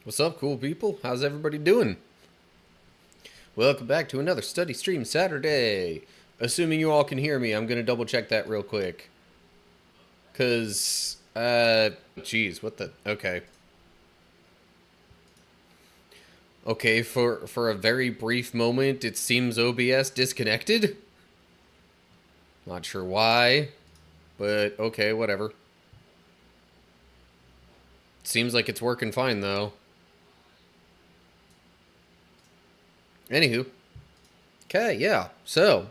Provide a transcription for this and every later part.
What's up, cool people? How's everybody doing? Welcome back to another Study Stream Saturday. Assuming you all can hear me, I'm gonna double check that real quick. Geez, what the? Okay. Okay, for a very brief moment, it seems OBS disconnected. Not sure why, but okay, whatever. Seems like it's working fine, though. Anywho. Okay, yeah, so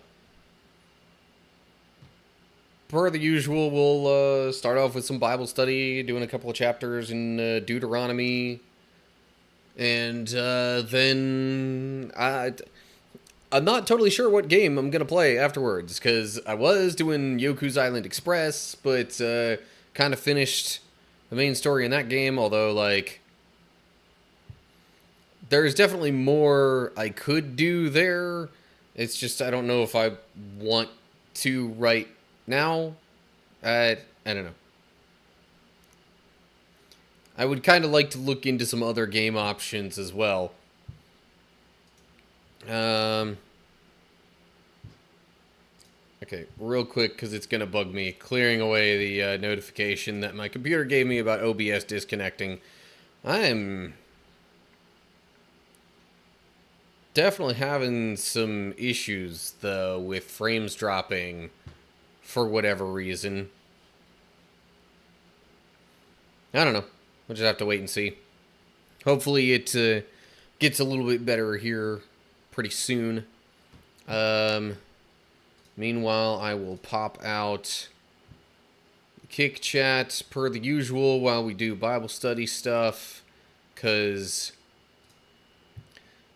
per the usual, we'll start off with some Bible study, doing a couple of chapters in Deuteronomy, and I'm not totally sure what game I'm gonna play afterwards, because I was doing Yoku's Island Express, but kind of finished the main story in that game, although, like, there's definitely more I could do there. It's just I don't know if I want to right now. I don't know. I would kind of like to look into some other game options as well. Okay, real quick, because it's going to bug me. Clearing away the notification that my computer gave me about OBS disconnecting. I'm definitely having some issues, though, with frames dropping for whatever reason. I don't know. We'll just have to wait and see. Hopefully it gets a little bit better here pretty soon. Meanwhile, I will pop out Kick Chat per the usual while we do Bible study stuff, because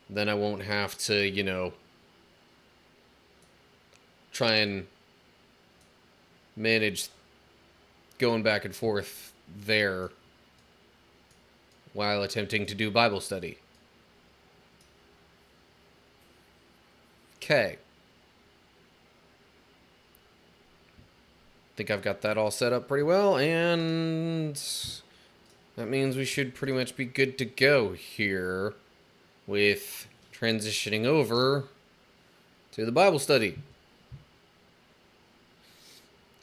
then I won't have to, try and manage going back and forth there while attempting to do Bible study. Okay. Think I've got that all set up pretty well, and that means we should pretty much be good to go here with transitioning over to the Bible study.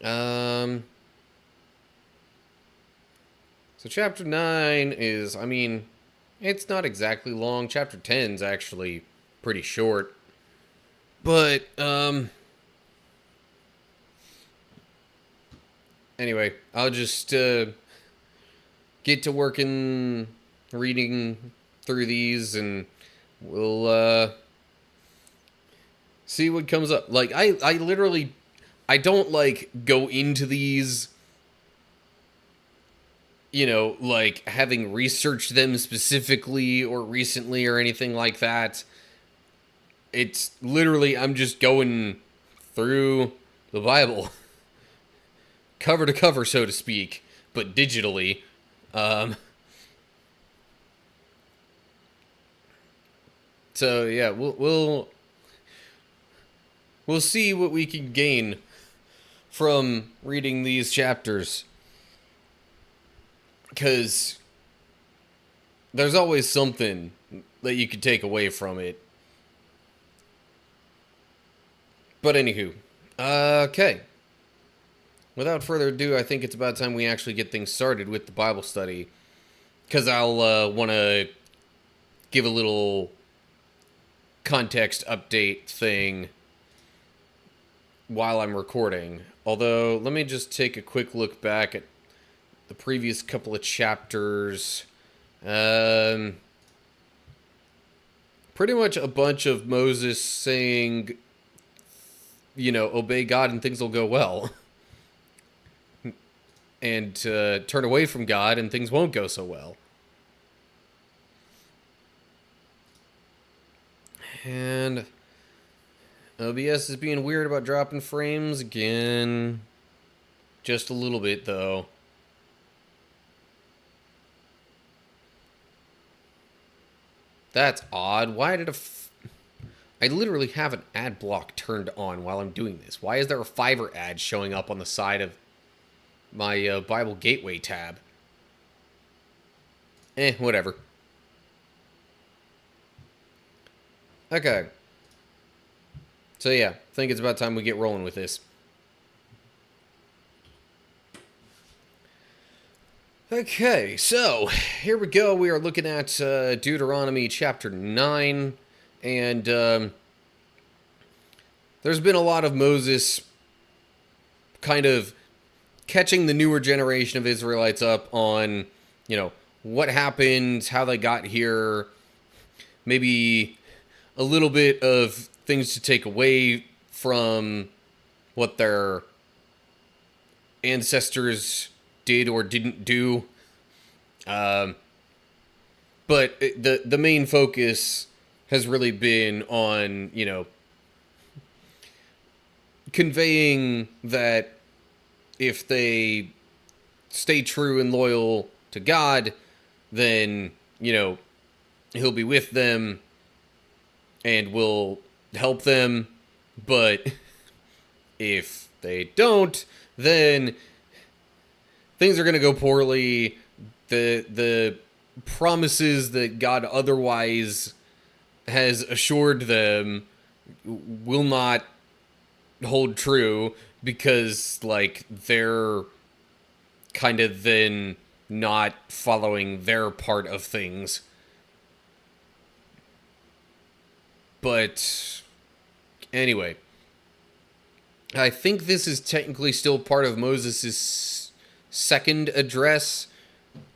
So chapter 9 is, it's not exactly long. Chapter 10 is actually pretty short. But, anyway, I'll just get to working, reading through these, and we'll see what comes up. Like, I literally, I don't, like, go into these, like, having researched them specifically or recently or anything like that. It's literally, I'm just going through the Bible. Cover to cover, so to speak, but digitally. So yeah, we'll see what we can gain from reading these chapters, because there's always something that you could take away from it. But anywho, okay. Without further ado, I think it's about time we actually get things started with the Bible study, because I'll want to give a little context update thing while I'm recording. Although, let me just take a quick look back at the previous couple of chapters. Pretty much a bunch of Moses saying, obey God and things will go well. And turn away from God and things won't go so well. And OBS is being weird about dropping frames again. Just a little bit, though. That's odd. Why did I literally have an ad block turned on while I'm doing this. Why is there a Fiverr ad showing up on the side of my Bible Gateway tab? Whatever. Okay. So yeah, I think it's about time we get rolling with this. Okay, so here we go. We are looking at Deuteronomy chapter 9, and there's been a lot of Moses kind of catching the newer generation of Israelites up on, what happened, how they got here, maybe a little bit of things to take away from what their ancestors did or didn't do. Um, but the main focus has really been on, conveying that if they stay true and loyal to God, then, He'll be with them and will help them. But if they don't, then things are going to go poorly. The promises that God otherwise has assured them will not hold true because, like, they're kind of then not following their part of things. But anyway, I think this is technically still part of Moses' second address,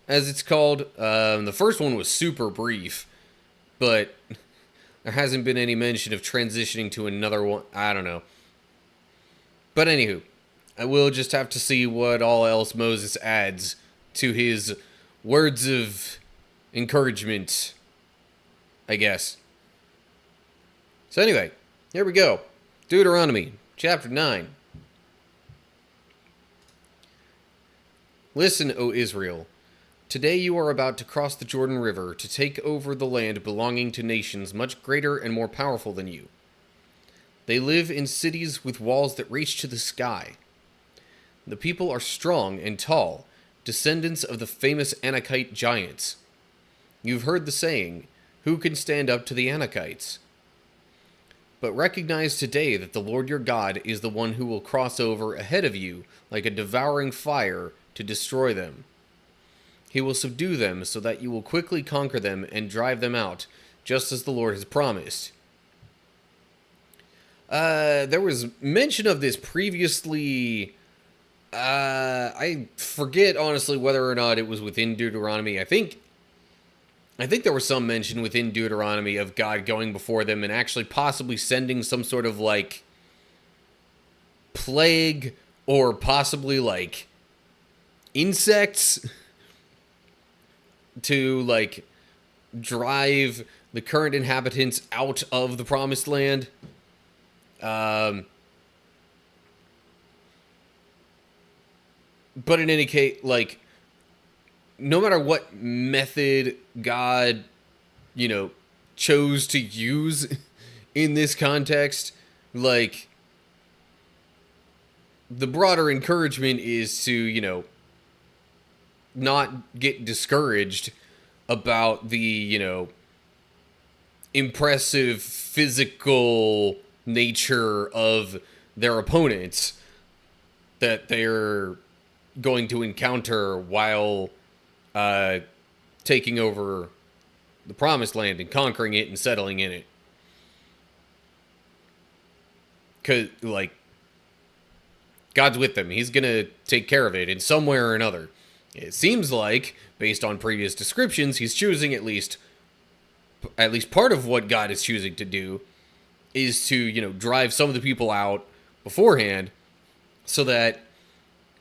as it's called. The first one was super brief, but there hasn't been any mention of transitioning to another one. I don't know. But anywho, I will just have to see what all else Moses adds to his words of encouragement, I guess. So anyway, here we go. Deuteronomy, chapter 9. Listen, O Israel. Today you are about to cross the Jordan River to take over the land belonging to nations much greater and more powerful than you. They live in cities with walls that reach to the sky. The people are strong and tall, descendants of the famous Anakite giants. You've heard the saying, who can stand up to the Anakites? But recognize today that the Lord your God is the one who will cross over ahead of you like a devouring fire to destroy them. He will subdue them so that you will quickly conquer them and drive them out, just as the Lord has promised. There was mention of this previously. I forget honestly whether or not it was within Deuteronomy. I think there was some mention within Deuteronomy of God going before them and actually possibly sending some sort of like plague or possibly like insects to like drive the current inhabitants out of the promised land. But in any case, like, no matter what method God, chose to use in this context, like, the broader encouragement is to, not get discouraged about the, impressive physical nature of their opponents that they're going to encounter while taking over the promised land and conquering it and settling in it. Because, like, God's with them. He's going to take care of it in some way or another. It seems like, based on previous descriptions, he's choosing at least part of what God is choosing to do is to, drive some of the people out beforehand so that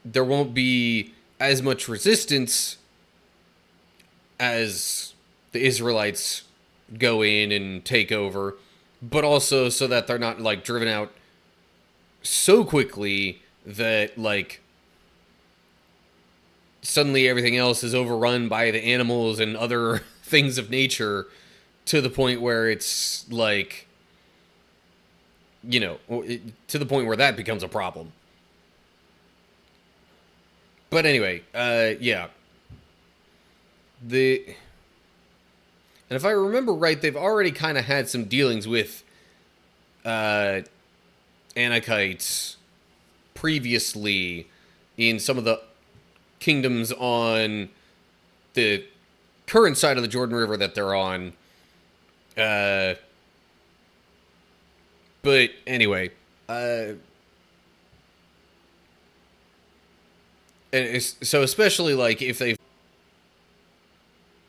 there won't be as much resistance as the Israelites go in and take over, but also so that they're not, like, driven out so quickly that, like, suddenly everything else is overrun by the animals and other things of nature to the point where it's, like, to the point where that becomes a problem. But anyway, yeah. And And if I remember right, they've already kind of had some dealings with Anakites previously in some of the kingdoms on the current side of the Jordan River that they're on. But anyway, so especially like if they,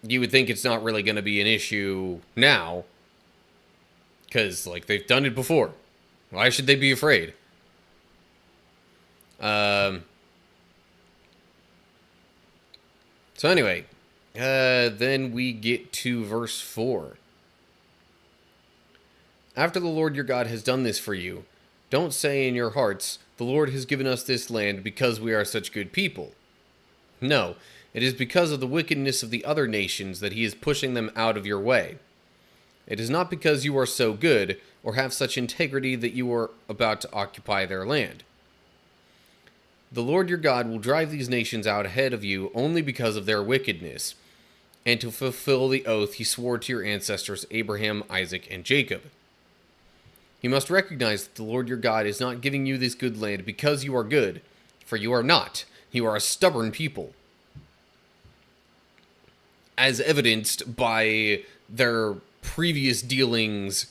you would think it's not really going to be an issue now, because like they've done it before. Why should they be afraid? So anyway, then we get to verse 4. After the Lord your God has done this for you, don't say in your hearts, the Lord has given us this land because we are such good people. No, it is because of the wickedness of the other nations that he is pushing them out of your way. It is not because you are so good or have such integrity that you are about to occupy their land. The Lord your God will drive these nations out ahead of you only because of their wickedness, and to fulfill the oath he swore to your ancestors Abraham, Isaac, and Jacob. You must recognize that the Lord your God is not giving you this good land because you are good, for you are not. You are a stubborn people. As evidenced by their previous dealings,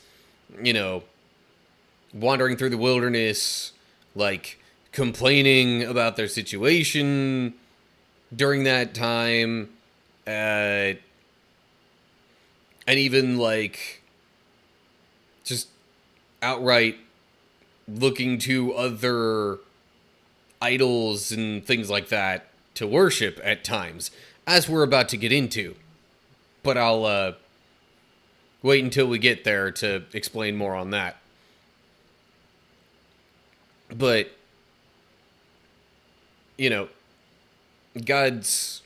wandering through the wilderness, like complaining about their situation during that time, and even like just outright looking to other idols and things like that to worship at times, as we're about to get into. But I'll wait until we get there to explain more on that. But, God's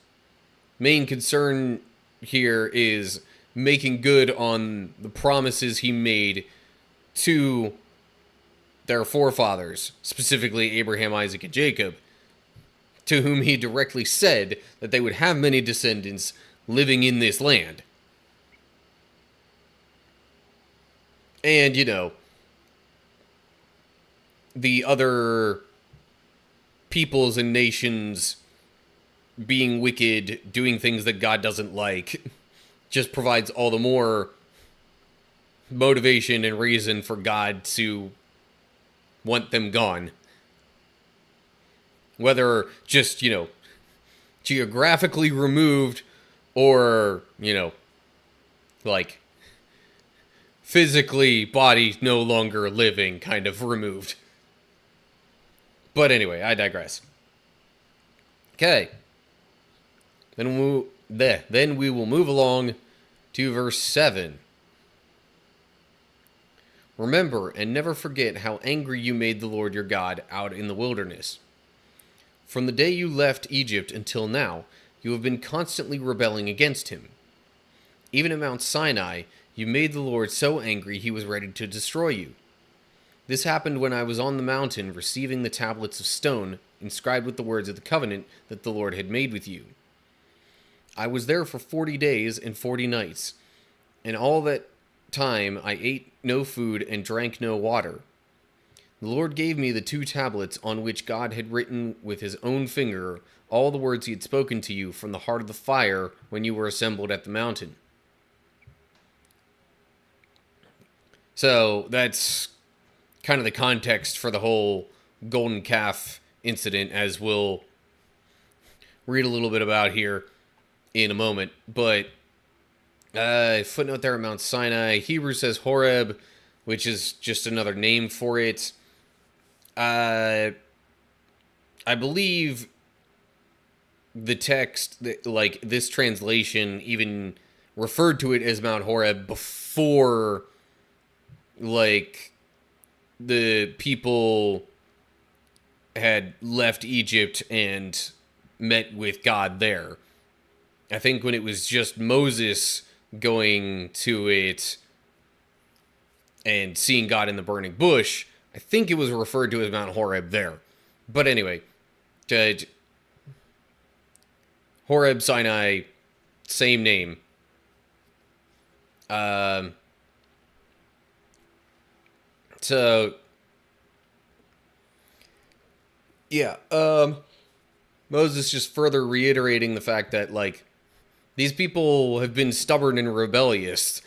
main concern here is making good on the promises he made to their forefathers, specifically Abraham, Isaac, and Jacob, to whom he directly said that they would have many descendants living in this land. And, the other peoples and nations being wicked, doing things that God doesn't like, just provides all the more motivation and reason for God to want them gone. Whether just, geographically removed or, like physically body no longer living kind of removed. But anyway, I digress. Okay. Then we will move along to verse 7. Remember and never forget how angry you made the Lord your God out in the wilderness. From the day you left Egypt until now, you have been constantly rebelling against him. Even at Mount Sinai, you made the Lord so angry he was ready to destroy you. This happened when I was on the mountain receiving the tablets of stone inscribed with the words of the covenant that the Lord had made with you. I was there for 40 days and 40 nights, and all that time I ate no food and drank no water. The Lord gave me the 2 tablets on which God had written with his own finger all the words he had spoken to you from the heart of the fire when you were assembled at the mountain. So that's kind of the context for the whole golden calf incident, as we'll read a little bit about here in a moment. But footnote there at Mount Sinai. Hebrew says Horeb, which is just another name for it. I believe the text, like this translation, even referred to it as Mount Horeb before, like, the people had left Egypt and met with God there. I think when it was just Moses going to it and seeing God in the burning bush, I think it was referred to as Mount Horeb there. But anyway, Horeb, Sinai, same name. Um, so yeah, Moses just further reiterating the fact that like these people have been stubborn and rebellious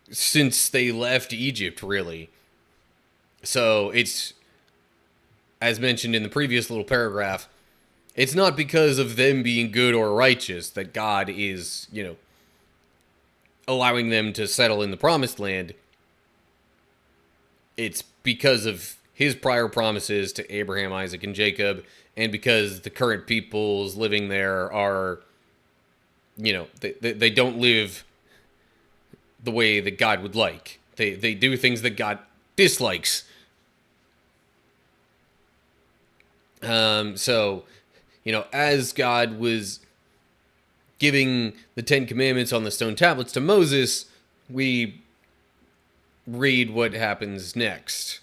since they left Egypt, really. So it's, as mentioned in the previous little paragraph, it's not because of them being good or righteous that God is, allowing them to settle in the promised land. It's because of his prior promises to Abraham, Isaac, and Jacob, and because the current peoples living there are, they don't live the way that God would like. They do things that God dislikes. So, as God was giving the Ten Commandments on the stone tablets to Moses, we read what happens next.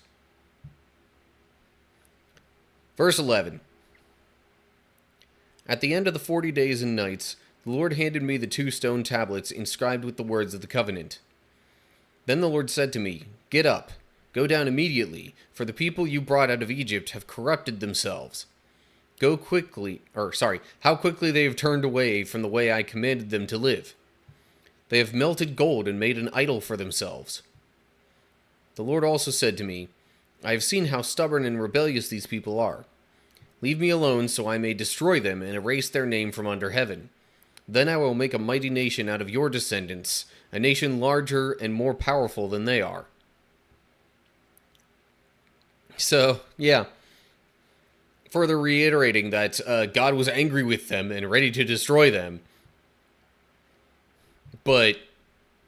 Verse 11. At the end of the 40 days and nights, the Lord handed me the 2 stone tablets inscribed with the words of the covenant. Then the Lord said to me, "Get up, go down immediately, for the people you brought out of Egypt have corrupted themselves. How quickly they have turned away from the way I commanded them to live. They have melted gold and made an idol for themselves." The Lord also said to me, "I have seen how stubborn and rebellious these people are. Leave me alone so I may destroy them and erase their name from under heaven. Then I will make a mighty nation out of your descendants, a nation larger and more powerful than they are." So, yeah. Further reiterating that God was angry with them and ready to destroy them. But,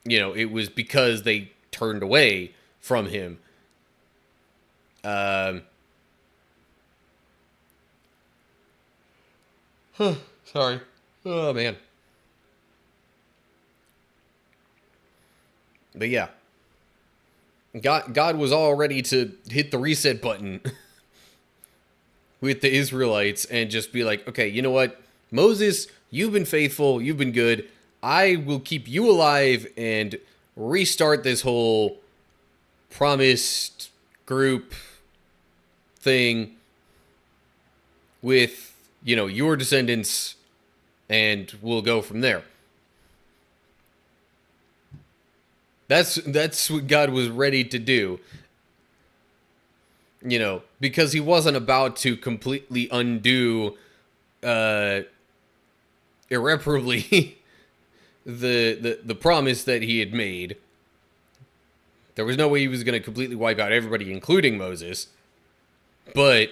it was because they turned away from him. Sorry. Oh, man. But yeah. God was all ready to hit the reset button with the Israelites and just be like, okay, you know what? Moses, you've been faithful. You've been good. I will keep you alive and restart this whole promised group thing with, your descendants, and we'll go from there. That's what God was ready to do. Because he wasn't about to completely undo irreparably the promise that he had made. There was no way he was going to completely wipe out everybody, including Moses. But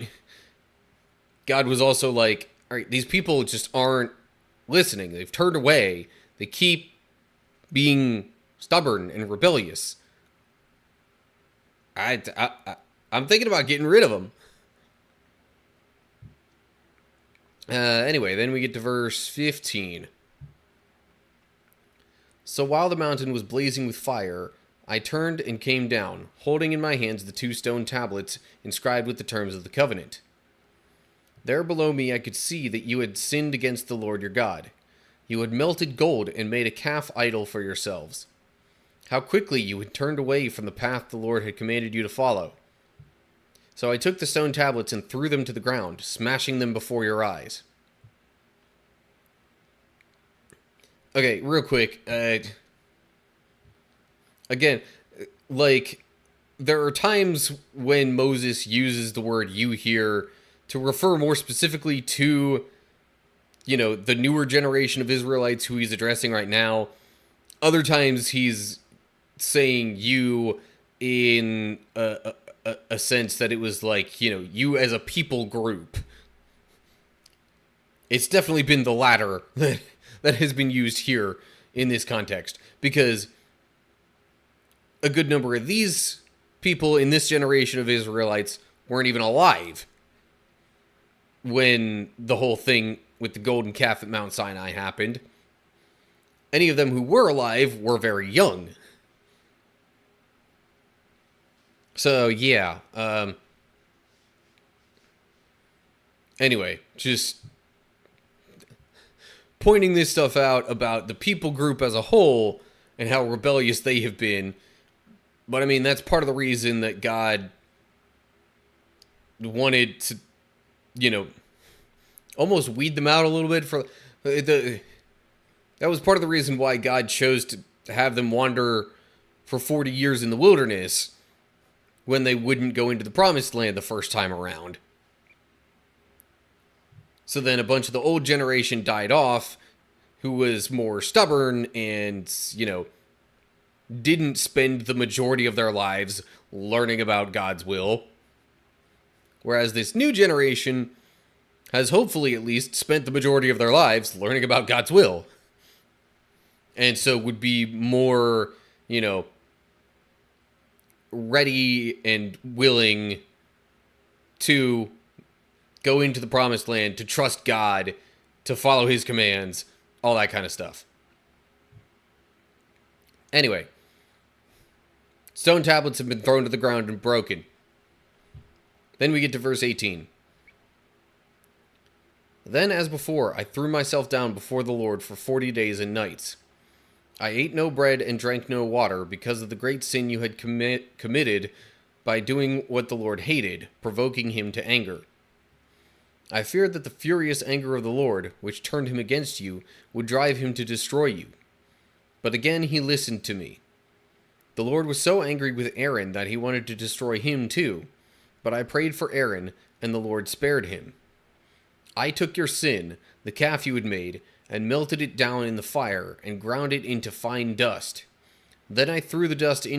God was also like, all right, these people just aren't listening. They've turned away. They keep being stubborn and rebellious. I'm thinking about getting rid of them. Anyway, then we get to verse 15. So while the mountain was blazing with fire, I turned and came down, holding in my hands the 2 stone tablets inscribed with the terms of the covenant. There below me I could see that you had sinned against the Lord your God. You had melted gold and made a calf idol for yourselves. How quickly you had turned away from the path the Lord had commanded you to follow. So I took the stone tablets and threw them to the ground, smashing them before your eyes. Okay, real quick. Again, like, there are times when Moses uses the word "you" here to refer more specifically to, the newer generation of Israelites who he's addressing right now. Other times he's saying "you" in a sense that it was like, you as a people group. It's definitely been the latter that has been used here in this context, because a good number of these people in this generation of Israelites weren't even alive when the whole thing with the golden calf at Mount Sinai happened. Any of them who were alive were very young. So, yeah. Anyway, just pointing this stuff out about the people group as a whole, and how rebellious they have been. But I mean, that's part of the reason that God wanted to, almost weed them out a little bit. That was part of the reason why God chose to have them wander for 40 years in the wilderness when they wouldn't go into the promised land the first time around. So then a bunch of the old generation died off, who was more stubborn and, didn't spend the majority of their lives learning about God's will. Whereas this new generation has hopefully at least spent the majority of their lives learning about God's will. And so would be more, ready and willing to go into the promised land, to trust God, to follow his commands, all that kind of stuff. Anyway, stone tablets have been thrown to the ground and broken. Then we get to verse 18. Then, as before, I threw myself down before the Lord for 40 days and nights. I ate no bread and drank no water because of the great sin you had committed by doing what the Lord hated, provoking him to anger. I feared that the furious anger of the Lord, which turned him against you, would drive him to destroy you. But again he listened to me. The Lord was so angry with Aaron that he wanted to destroy him too, but I prayed for Aaron, and the Lord spared him. I took your sin, the calf you had made, and melted it down in the fire, and ground it into fine dust. Then I threw the dust into